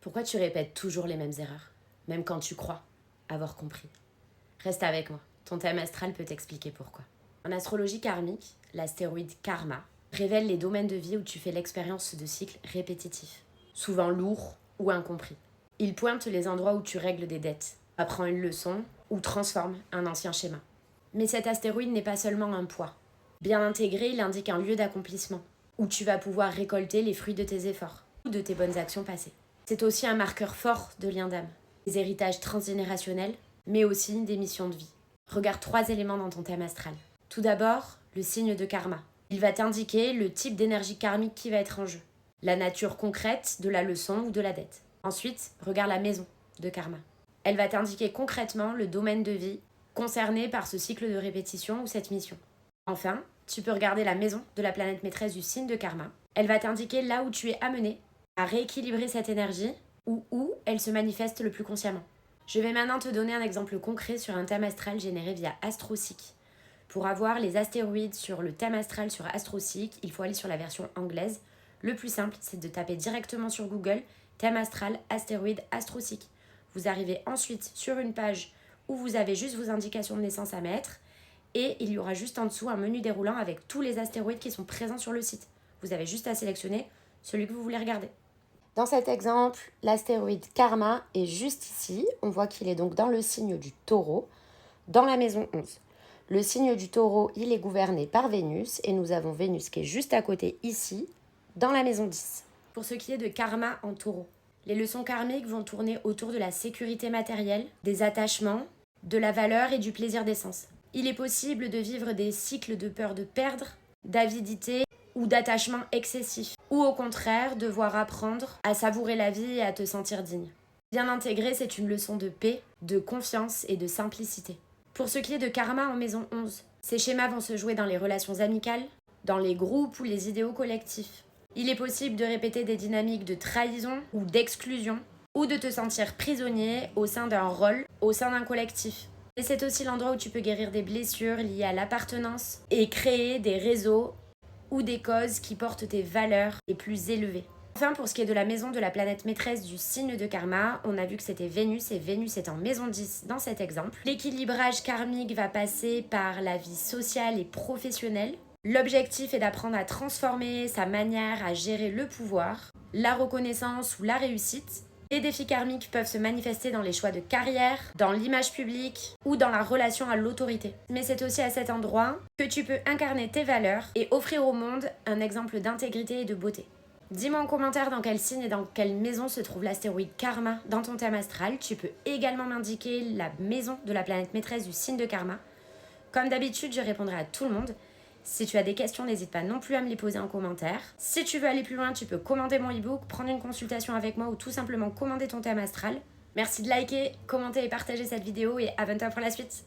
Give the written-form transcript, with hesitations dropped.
Pourquoi tu répètes toujours les mêmes erreurs, même quand tu crois avoir compris? Reste avec moi, ton thème astral peut t'expliquer pourquoi. En astrologie karmique, l'astéroïde Karma révèle les domaines de vie où tu fais l'expérience de cycles répétitifs, souvent lourds ou incompris. Il pointe les endroits où tu règles des dettes, apprends une leçon ou transformes un ancien schéma. Mais cet astéroïde n'est pas seulement un poids. Bien intégré, il indique un lieu d'accomplissement, où tu vas pouvoir récolter les fruits de tes efforts ou de tes bonnes actions passées. C'est aussi un marqueur fort de lien d'âme, des héritages transgénérationnels, mais aussi des missions de vie. Regarde 3 éléments dans ton thème astral. Tout d'abord, le signe de karma. Il va t'indiquer le type d'énergie karmique qui va être en jeu, la nature concrète de la leçon ou de la dette. Ensuite, regarde la maison de karma. Elle va t'indiquer concrètement le domaine de vie concerné par ce cycle de répétition ou cette mission. Enfin, tu peux regarder la maison de la planète maîtresse du signe de karma. Elle va t'indiquer là où tu es amené à rééquilibrer cette énergie ou où elle se manifeste le plus consciemment. Je vais maintenant te donner un exemple concret sur un thème astral généré via AstroSeek. Pour avoir les astéroïdes sur le thème astral sur AstroSeek, il faut aller sur la version anglaise. Le plus simple, c'est de taper directement sur Google thème astral, astéroïde, AstroSeek. Vous arrivez ensuite sur une page où vous avez juste vos indications de naissance à mettre et il y aura juste en dessous un menu déroulant avec tous les astéroïdes qui sont présents sur le site. Vous avez juste à sélectionner celui que vous voulez regarder. Dans cet exemple, l'astéroïde Karma est juste ici. On voit qu'il est donc dans le signe du Taureau, dans la maison 11. Le signe du Taureau, il est gouverné par Vénus et nous avons Vénus qui est juste à côté ici, dans la maison 10. Pour ce qui est de Karma en Taureau, les leçons karmiques vont tourner autour de la sécurité matérielle, des attachements, de la valeur et du plaisir d'essence. Il est possible de vivre des cycles de peur de perdre, d'avidité ou d'attachement excessif, ou au contraire, devoir apprendre à savourer la vie et à te sentir digne. Bien intégré, c'est une leçon de paix, de confiance et de simplicité. Pour ce qui est de karma en maison 11, ces schémas vont se jouer dans les relations amicales, dans les groupes ou les idéaux collectifs. Il est possible de répéter des dynamiques de trahison ou d'exclusion, ou de te sentir prisonnier au sein d'un rôle, au sein d'un collectif. Et c'est aussi l'endroit où tu peux guérir des blessures liées à l'appartenance et créer des réseaux ou des causes qui portent tes valeurs les plus élevées. Enfin, pour ce qui est de la maison de la planète maîtresse du signe de karma, on a vu que c'était Vénus et Vénus est en maison 10 dans cet exemple. L'équilibrage karmique va passer par la vie sociale et professionnelle. L'objectif est d'apprendre à transformer sa manière à gérer le pouvoir, la reconnaissance ou la réussite. Les défis karmiques peuvent se manifester dans les choix de carrière, dans l'image publique ou dans la relation à l'autorité. Mais c'est aussi à cet endroit que tu peux incarner tes valeurs et offrir au monde un exemple d'intégrité et de beauté. Dis-moi en commentaire dans quel signe et dans quelle maison se trouve l'astéroïde Karma dans ton thème astral. Tu peux également m'indiquer la maison de la planète maîtresse du signe de Karma. Comme d'habitude, je répondrai à tout le monde. Si tu as des questions, n'hésite pas non plus à me les poser en commentaire. Si tu veux aller plus loin, tu peux commander mon e-book, prendre une consultation avec moi ou tout simplement commander ton thème astral. Merci de liker, commenter et partager cette vidéo et abonne-toi pour la suite.